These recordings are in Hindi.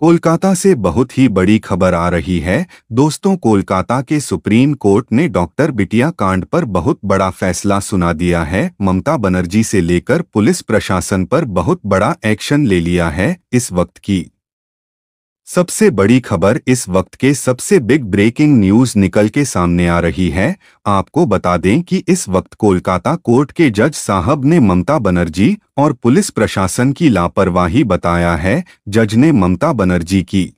कोलकाता से बहुत ही बड़ी खबर आ रही है। दोस्तों, कोलकाता के सुप्रीम कोर्ट ने डॉक्टर बिटिया कांड पर बहुत बड़ा फैसला सुना दिया है। ममता बनर्जी से लेकर पुलिस प्रशासन पर बहुत बड़ा एक्शन ले लिया है। इस वक्त की सबसे बड़ी खबर, इस वक्त के सबसे बिग ब्रेकिंग न्यूज निकल के सामने आ रही है। आपको बता दें कि इस वक्त कोलकाता कोर्ट के जज साहब ने ममता बनर्जी और पुलिस प्रशासन की लापरवाही बताया है। जज ने ममता बनर्जी की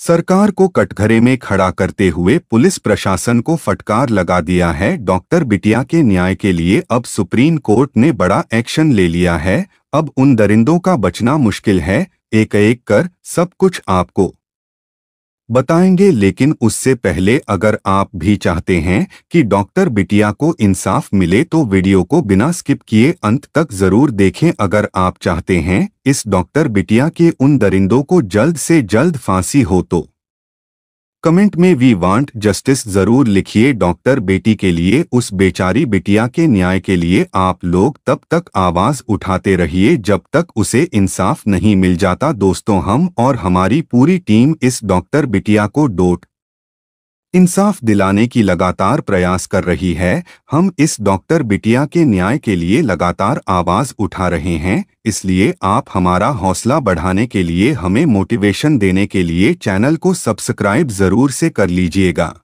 सरकार को कटघरे में खड़ा करते हुए पुलिस प्रशासन को फटकार लगा दिया है। डॉक्टर बिटिया के न्याय के लिए अब सुप्रीम कोर्ट ने बड़ा एक्शन ले लिया है। अब उन दरिंदों का बचना मुश्किल है। एक एक कर सब कुछ आपको बताएंगे, लेकिन उससे पहले अगर आप भी चाहते हैं कि डॉक्टर बिटिया को इंसाफ मिले तो वीडियो को बिना स्किप किए अंत तक जरूर देखें। अगर आप चाहते हैं इस डॉक्टर बिटिया के उन दरिंदों को जल्द से जल्द फांसी हो तो कमेंट में वी वांट जस्टिस जरूर लिखिए। डॉक्टर बेटी के लिए, उस बेचारी बिटिया के न्याय के लिए आप लोग तब तक आवाज उठाते रहिए जब तक उसे इंसाफ नहीं मिल जाता। दोस्तों, हम और हमारी पूरी टीम इस डॉक्टर बिटिया को इंसाफ दिलाने की लगातार प्रयास कर रही है। हम इस डॉक्टर बिटिया के न्याय के लिए लगातार आवाज उठा रहे हैं। इसलिए आप हमारा हौसला बढ़ाने के लिए, हमें मोटिवेशन देने के लिए चैनल को सब्सक्राइब जरूर से कर लीजिएगा,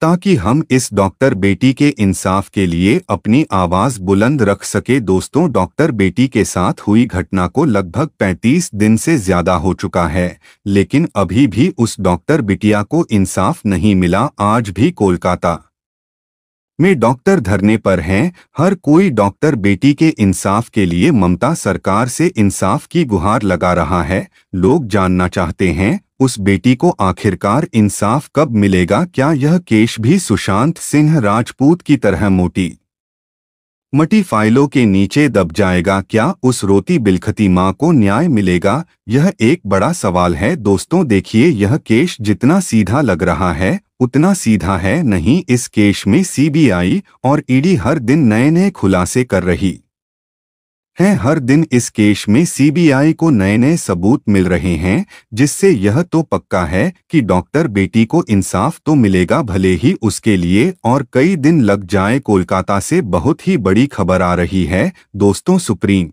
ताकि हम इस डॉक्टर बेटी के इंसाफ के लिए अपनी आवाज बुलंद रख सके। दोस्तों, डॉक्टर बेटी के साथ हुई घटना को लगभग 35 दिन से ज्यादा हो चुका है, लेकिन अभी भी उस डॉक्टर बिटिया को इंसाफ नहीं मिला। आज भी कोलकाता में डॉक्टर धरने पर हैं। हर कोई डॉक्टर बेटी के इंसाफ के लिए ममता सरकार से इंसाफ की गुहार लगा रहा है। लोग जानना चाहते हैं उस बेटी को आखिरकार इंसाफ कब मिलेगा। क्या यह केस भी सुशांत सिंह राजपूत की तरह मोटी मटी फाइलों के नीचे दब जाएगा? क्या उस रोती बिलखती मां को न्याय मिलेगा? यह एक बड़ा सवाल है। दोस्तों देखिए, यह केस जितना सीधा लग रहा है उतना सीधा है नहीं। इस केस में सीबीआई और ईडी हर दिन नए नए खुलासे कर रही है। हर दिन इस केस में सीबीआई को नए नए सबूत मिल रहे हैं, जिससे यह तो पक्का है कि डॉक्टर बेटी को इंसाफ तो मिलेगा, भले ही उसके लिए और कई दिन लग जाए। कोलकाता से बहुत ही बड़ी खबर आ रही है। दोस्तों, सुप्रीम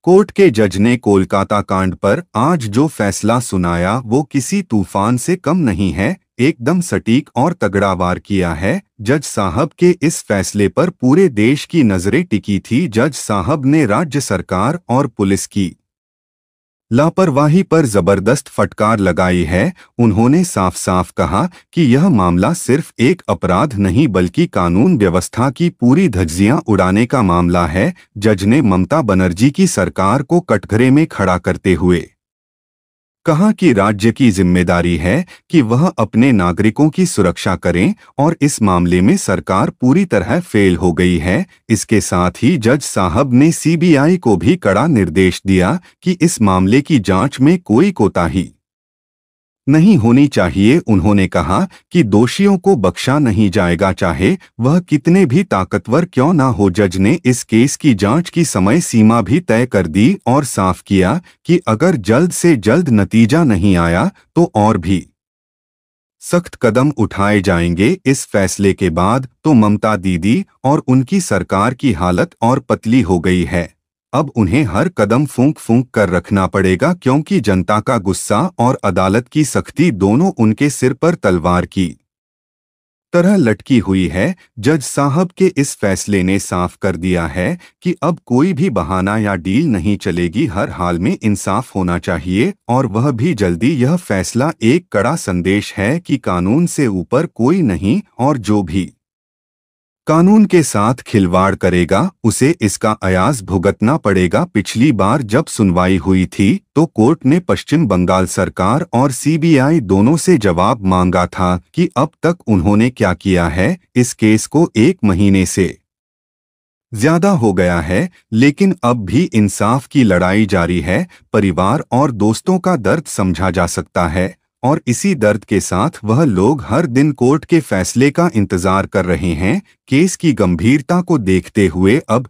कोर्ट के जज ने कोलकाता कांड पर आज जो फैसला सुनाया वो किसी तूफान से कम नहीं है। एकदम सटीक और तगड़ा वार किया है। जज साहब के इस फैसले पर पूरे देश की नजरें टिकी थी। जज साहब ने राज्य सरकार और पुलिस की लापरवाही पर जबरदस्त फटकार लगाई है। उन्होंने साफ साफ कहा कि यह मामला सिर्फ एक अपराध नहीं बल्कि कानून व्यवस्था की पूरी धज्जियां उड़ाने का मामला है। जज ने ममता बनर्जी की सरकार को कटघरे में खड़ा करते हुए कहा कि राज्य की जिम्मेदारी है कि वह अपने नागरिकों की सुरक्षा करें और इस मामले में सरकार पूरी तरह फेल हो गई है। इसके साथ ही जज साहब ने सीबीआई को भी कड़ा निर्देश दिया कि इस मामले की जांच में कोई कोताही नहीं होनी चाहिए। उन्होंने कहा कि दोषियों को बख्शा नहीं जाएगा, चाहे वह कितने भी ताकतवर क्यों ना हो। जज ने इस केस की जांच की समय सीमा भी तय कर दी और साफ किया कि अगर जल्द से जल्द नतीजा नहीं आया तो और भी सख्त कदम उठाए जाएंगे। इस फैसले के बाद तो ममता दीदी और उनकी सरकार की हालत और पतली हो गई है। अब उन्हें हर कदम फूंक फूंक कर रखना पड़ेगा, क्योंकि जनता का गुस्सा और अदालत की सख्ती दोनों उनके सिर पर तलवार की तरह लटकी हुई है। जज साहब के इस फैसले ने साफ कर दिया है कि अब कोई भी बहाना या डील नहीं चलेगी। हर हाल में इंसाफ होना चाहिए, और वह भी जल्दी। यह फैसला एक कड़ा संदेश है कि कानून से ऊपर कोई नहीं, और जो भी कानून के साथ खिलवाड़ करेगा उसे इसका अयाज भुगतना पड़ेगा। पिछली बार जब सुनवाई हुई थी तो कोर्ट ने पश्चिम बंगाल सरकार और सीबीआई दोनों से जवाब मांगा था कि अब तक उन्होंने क्या किया है। इस केस को 1 महीने से ज्यादा हो गया है, लेकिन अब भी इंसाफ की लड़ाई जारी है। परिवार और दोस्तों का दर्द समझा जा सकता है, और इसी दर्द के साथ वह लोग हर दिन कोर्ट के फैसले का इंतजार कर रहे हैं। केस की गंभीरता को देखते हुए अब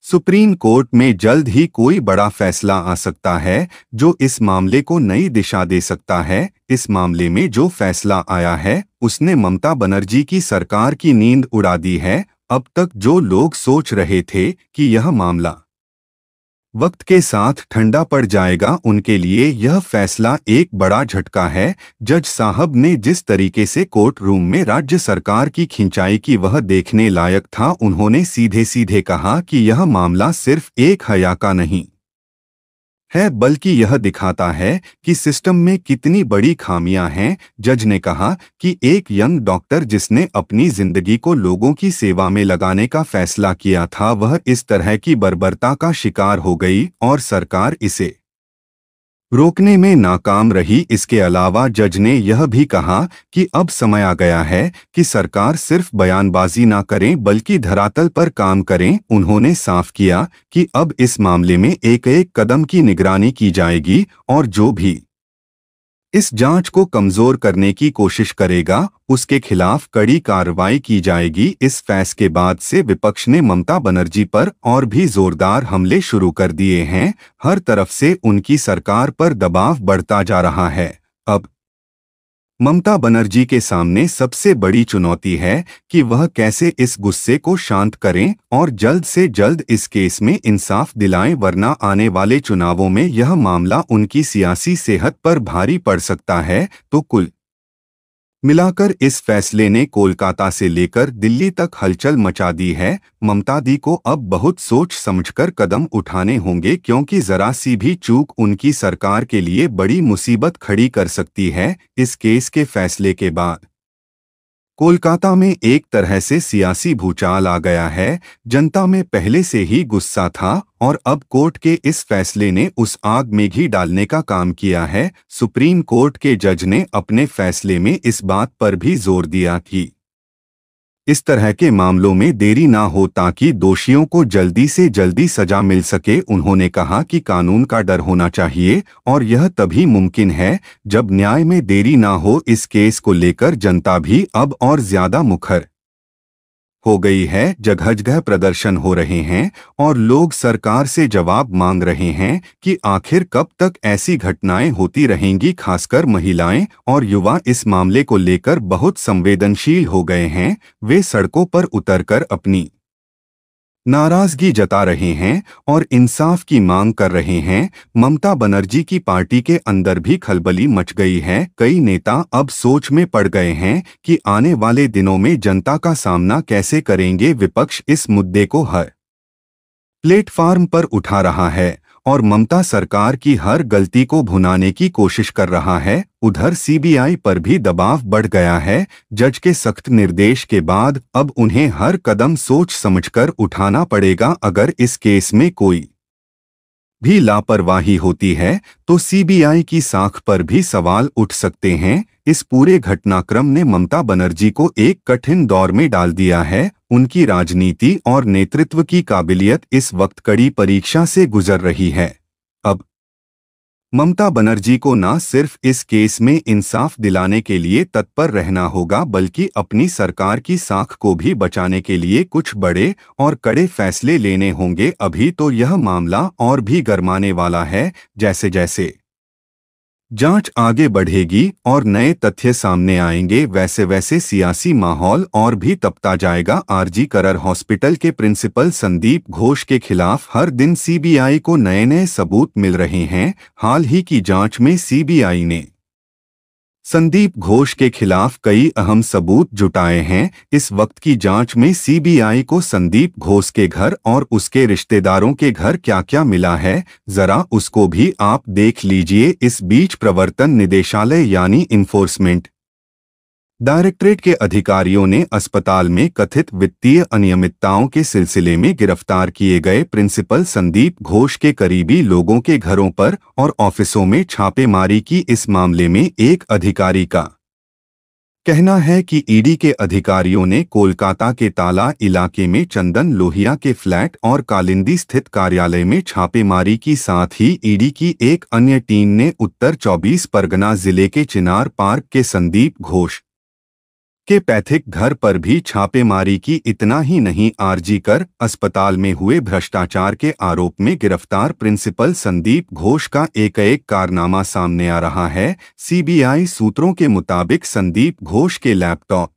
सुप्रीम कोर्ट में जल्द ही कोई बड़ा फैसला आ सकता है जो इस मामले को नई दिशा दे सकता है। इस मामले में जो फैसला आया है उसने ममता बनर्जी की सरकार की नींद उड़ा दी है। अब तक जो लोग सोच रहे थे कि यह मामला वक्त के साथ ठंडा पड़ जाएगा, उनके लिए यह फैसला एक बड़ा झटका है। जज साहब ने जिस तरीके से कोर्ट रूम में राज्य सरकार की खिंचाई की वह देखने लायक था। उन्होंने सीधे सीधे कहा कि यह मामला सिर्फ एक हया का नहीं है बल्कि यह दिखाता है कि सिस्टम में कितनी बड़ी खामियां हैं। जज ने कहा कि एक यंग डॉक्टर जिसने अपनी जिंदगी को लोगों की सेवा में लगाने का फैसला किया था वह इस तरह की बर्बरता का शिकार हो गई और सरकार इसे रोकने में नाकाम रही। इसके अलावा जज ने यह भी कहा कि अब समय आ गया है कि सरकार सिर्फ बयानबाजी ना करें बल्कि धरातल पर काम करें। उन्होंने साफ किया कि अब इस मामले में एक एक कदम की निगरानी की जाएगी और जो भी इस जांच को कमजोर करने की कोशिश करेगा उसके खिलाफ कड़ी कार्रवाई की जाएगी। इस फैसले के बाद से विपक्ष ने ममता बनर्जी पर और भी जोरदार हमले शुरू कर दिए हैं। हर तरफ से उनकी सरकार पर दबाव बढ़ता जा रहा है। अब ममता बनर्जी के सामने सबसे बड़ी चुनौती है कि वह कैसे इस गुस्से को शांत करें और जल्द से जल्द इस केस में इंसाफ दिलाएं, वरना आने वाले चुनावों में यह मामला उनकी सियासी सेहत पर भारी पड़ सकता है। तो कुल मिलाकर इस फैसले ने कोलकाता से लेकर दिल्ली तक हलचल मचा दी है। ममता दी को अब बहुत सोच समझकर कदम उठाने होंगे क्योंकि जरा सी भी चूक उनकी सरकार के लिए बड़ी मुसीबत खड़ी कर सकती है। इस केस के फैसले के बाद कोलकाता में एक तरह से सियासी भूचाल आ गया है। जनता में पहले से ही गुस्सा था और अब कोर्ट के इस फैसले ने उस आग में घी डालने का काम किया है। सुप्रीम कोर्ट के जज ने अपने फैसले में इस बात पर भी जोर दिया कि इस तरह के मामलों में देरी ना हो ताकि दोषियों को जल्दी से जल्दी सजा मिल सके। उन्होंने कहा कि कानून का डर होना चाहिए और यह तभी मुमकिन है जब न्याय में देरी ना हो। इस केस को लेकर जनता भी अब और ज्यादा मुखर हो गई है। जगह जगह प्रदर्शन हो रहे हैं और लोग सरकार से जवाब मांग रहे हैं कि आखिर कब तक ऐसी घटनाएं होती रहेंगी। खासकर महिलाएं और युवा इस मामले को लेकर बहुत संवेदनशील हो गए हैं। वे सड़कों पर उतरकर अपनी नाराजगी जता रहे हैं और इंसाफ की मांग कर रहे हैं। ममता बनर्जी की पार्टी के अंदर भी खलबली मच गई है। कई नेता अब सोच में पड़ गए हैं कि आने वाले दिनों में जनता का सामना कैसे करेंगे। विपक्ष इस मुद्दे को हर प्लेटफॉर्म पर उठा रहा है और ममता सरकार की हर गलती को भुनाने की कोशिश कर रहा है। उधर सीबीआई पर भी दबाव बढ़ गया है। जज के सख्त निर्देश के बाद अब उन्हें हर कदम सोच समझकर उठाना पड़ेगा। अगर इस केस में कोई भी लापरवाही होती है तो सीबीआई की साख पर भी सवाल उठ सकते हैं। इस पूरे घटनाक्रम ने ममता बनर्जी को एक कठिन दौर में डाल दिया है। उनकी राजनीति और नेतृत्व की काबिलियत इस वक्त कड़ी परीक्षा से गुजर रही है। अब ममता बनर्जी को न सिर्फ इस केस में इंसाफ दिलाने के लिए तत्पर रहना होगा बल्कि अपनी सरकार की साख को भी बचाने के लिए कुछ बड़े और कड़े फैसले लेने होंगे। अभी तो यह मामला और भी गरमाने वाला है। जैसे जैसे जांच आगे बढ़ेगी और नए तथ्य सामने आएंगे वैसे वैसे सियासी माहौल और भी तपता जाएगा। आरजी कर हॉस्पिटल के प्रिंसिपल संदीप घोष के खिलाफ हर दिन सीबीआई को नए नए सबूत मिल रहे हैं। हाल ही की जांच में सीबीआई ने संदीप घोष के खिलाफ कई अहम सबूत जुटाए हैं। इस वक्त की जांच में सीबीआई को संदीप घोष के घर और उसके रिश्तेदारों के घर क्या क्या मिला है, जरा उसको भी आप देख लीजिए। इस बीच प्रवर्तन निदेशालय यानी इन्फोर्समेंट डायरेक्टरेट के अधिकारियों ने अस्पताल में कथित वित्तीय अनियमितताओं के सिलसिले में गिरफ्तार किए गए प्रिंसिपल संदीप घोष के करीबी लोगों के घरों पर और ऑफिसों में छापेमारी की। इस मामले में एक अधिकारी का कहना है कि ईडी के अधिकारियों ने कोलकाता के ताला इलाके में चंदन लोहिया के फ्लैट और कालिंदी स्थित कार्यालय में छापेमारी की। साथ ही ईडी की एक अन्य टीम ने उत्तर 24 परगना जिले के चिनार पार्क के संदीप घोष के पैथिक घर पर भी छापेमारी की। इतना ही नहीं, आरजी कर अस्पताल में हुए भ्रष्टाचार के आरोप में गिरफ्तार प्रिंसिपल संदीप घोष का एक कारनामा सामने आ रहा है। सीबीआई सूत्रों के मुताबिक संदीप घोष के लैपटॉप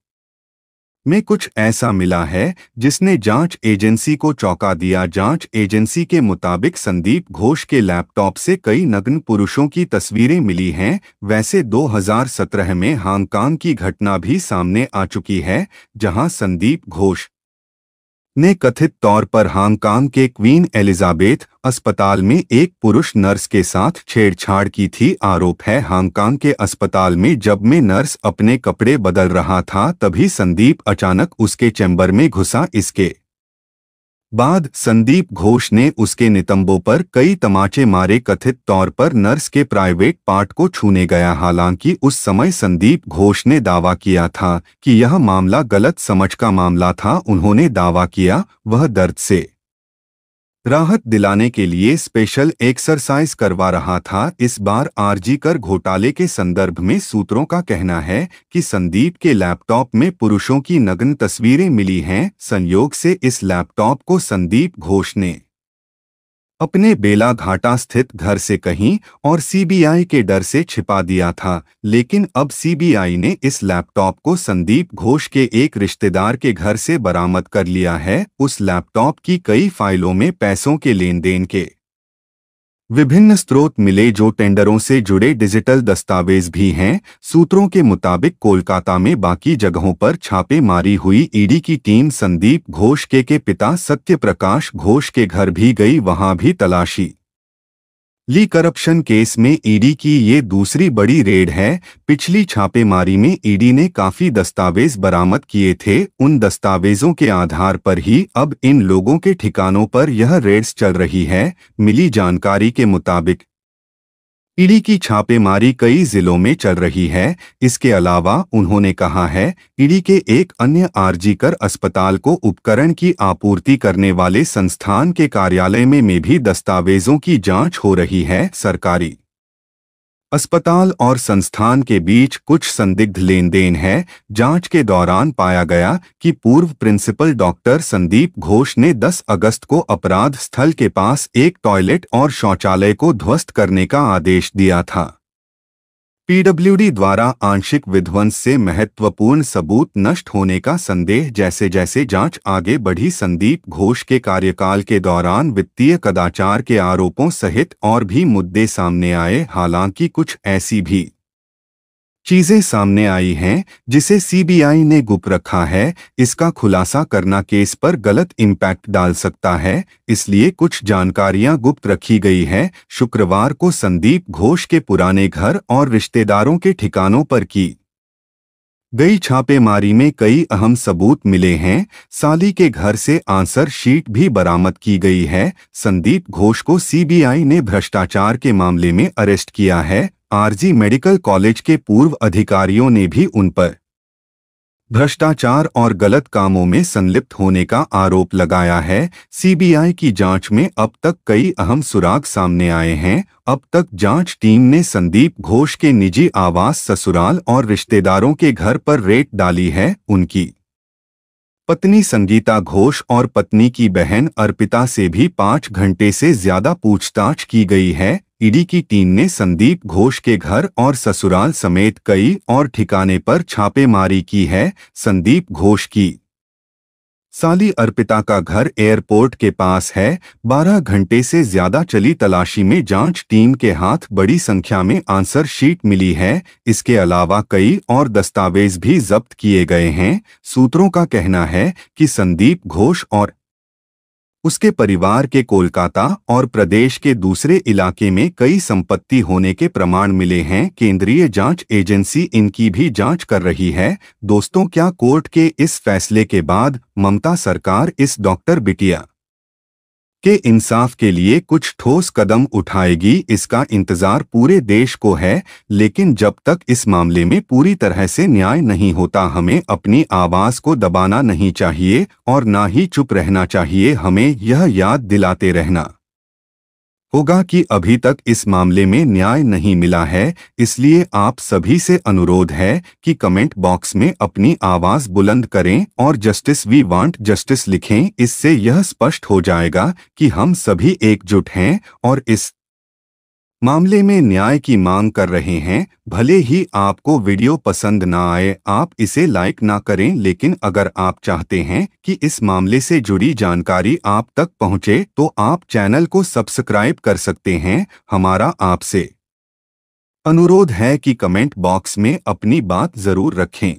में कुछ ऐसा मिला है जिसने जांच एजेंसी को चौंका दिया। जांच एजेंसी के मुताबिक संदीप घोष के लैपटॉप से कई नग्न पुरुषों की तस्वीरें मिली हैं। वैसे 2017 में हांगकांग की घटना भी सामने आ चुकी है, जहां संदीप घोष ने कथित तौर पर हांगकांग के क्वीन एलिजाबेथ अस्पताल में एक पुरुष नर्स के साथ छेड़छाड़ की थी। आरोप है, हांगकांग के अस्पताल में जब में नर्स अपने कपड़े बदल रहा था, तभी संदीप अचानक उसके चैम्बर में घुसा। इसके बाद संदीप घोष ने उसके नितंबों पर कई तमाचे मारे। कथित तौर पर नर्स के प्राइवेट पार्ट को छूने गया। हालांकि उस समय संदीप घोष ने दावा किया था कि यह मामला गलत समझ का मामला था। उन्होंने दावा किया वह दर्द से राहत दिलाने के लिए स्पेशल एक्सरसाइज करवा रहा था। इस बार आरजी कर घोटाले के संदर्भ में सूत्रों का कहना है कि संदीप के लैपटॉप में पुरुषों की नग्न तस्वीरें मिली हैं। संयोग से इस लैपटॉप को संदीप घोष ने अपने बेलाघाटा स्थित घर से कहीं और सीबीआई के डर से छिपा दिया था। लेकिन अब सीबीआई ने इस लैपटॉप को संदीप घोष के एक रिश्तेदार के घर से बरामद कर लिया है। उस लैपटॉप की कई फाइलों में पैसों के लेन देन के विभिन्न स्रोत मिले, जो टेंडरों से जुड़े डिजिटल दस्तावेज भी हैं। सूत्रों के मुताबिक कोलकाता में बाकी जगहों पर छापेमारी हुई। ईडी की टीम संदीप घोष के पिता सत्यप्रकाश घोष के घर भी गई, वहां भी तलाशी ली। करप्शन केस में ईडी की ये दूसरी बड़ी रेड है। पिछली छापेमारी में ईडी ने काफी दस्तावेज बरामद किए थे। उन दस्तावेजों के आधार पर ही अब इन लोगों के ठिकानों पर यह रेड्स चल रही है। मिली जानकारी के मुताबिक ईडी की छापेमारी कई जिलों में चल रही है। इसके अलावा उन्होंने कहा है, ईडी के एक अन्य आरजी कर अस्पताल को उपकरण की आपूर्ति करने वाले संस्थान के कार्यालय में भी दस्तावेजों की जांच हो रही है। सरकारी अस्पताल और संस्थान के बीच कुछ संदिग्ध लेन देन है। जांच के दौरान पाया गया कि पूर्व प्रिंसिपल डॉक्टर संदीप घोष ने 10 अगस्त को अपराध स्थल के पास एक टॉयलेट और शौचालय को ध्वस्त करने का आदेश दिया था। पीडब्ल्यूडी द्वारा आंशिक विध्वंस से महत्वपूर्ण सबूत नष्ट होने का संदेह। जैसे जैसे जांच आगे बढ़ी, संदीप घोष के कार्यकाल के दौरान वित्तीय कदाचार के आरोपों सहित और भी मुद्दे सामने आए। हालांकि कुछ ऐसी भी चीजें सामने आई हैं जिसे सीबीआई ने गुप्त रखा है। इसका खुलासा करना केस पर गलत इम्पैक्ट डाल सकता है, इसलिए कुछ जानकारियां गुप्त रखी गई है। शुक्रवार को संदीप घोष के पुराने घर और रिश्तेदारों के ठिकानों पर की गई छापेमारी में कई अहम सबूत मिले हैं। साली के घर से आंसर शीट भी बरामद की गई है। संदीप घोष को सीबीआई ने भ्रष्टाचार के मामले में अरेस्ट किया है। आरजी मेडिकल कॉलेज के पूर्व अधिकारियों ने भी उन पर भ्रष्टाचार और गलत कामों में संलिप्त होने का आरोप लगाया है। सीबीआई की जांच में अब तक कई अहम सुराग सामने आए हैं। अब तक जांच टीम ने संदीप घोष के निजी आवास, ससुराल और रिश्तेदारों के घर पर रेड डाली है। उनकी पत्नी संगीता घोष और पत्नी की बहन अर्पिता से भी 5 घंटे से ज्यादा पूछताछ की गई है। ईडी की टीम ने संदीप घोष के घर और ससुराल समेत कई और ठिकाने पर छापेमारी की है। संदीप घोष की साली अर्पिता का घर एयरपोर्ट के पास है। 12 घंटे से ज्यादा चली तलाशी में जांच टीम के हाथ बड़ी संख्या में आंसर शीट मिली है। इसके अलावा कई और दस्तावेज भी जब्त किए गए हैं। सूत्रों का कहना है कि संदीप घोष और उसके परिवार के कोलकाता और प्रदेश के दूसरे इलाके में कई संपत्ति होने के प्रमाण मिले हैं। केंद्रीय जांच एजेंसी इनकी भी जांच कर रही है। दोस्तों, क्या कोर्ट के इस फैसले के बाद ममता सरकार इस डॉक्टर बिटिया के इंसाफ के लिए कुछ ठोस कदम उठाएगी? इसका इंतजार पूरे देश को है। लेकिन जब तक इस मामले में पूरी तरह से न्याय नहीं होता, हमें अपनी आवाज को दबाना नहीं चाहिए और ना ही चुप रहना चाहिए। हमें यह याद दिलाते रहना होगा कि अभी तक इस मामले में न्याय नहीं मिला है, इसलिए आप सभी से अनुरोध है कि कमेंट बॉक्स में अपनी आवाज बुलंद करें और जस्टिस वी वांट जस्टिस लिखें। इससे यह स्पष्ट हो जाएगा कि हम सभी एकजुट हैं और इस मामले में न्याय की मांग कर रहे हैं। भले ही आपको वीडियो पसंद ना आए, आप इसे लाइक ना करें, लेकिन अगर आप चाहते हैं कि इस मामले से जुड़ी जानकारी आप तक पहुंचे तो आप चैनल को सब्सक्राइब कर सकते हैं। हमारा आपसे अनुरोध है कि कमेंट बॉक्स में अपनी बात जरूर रखें।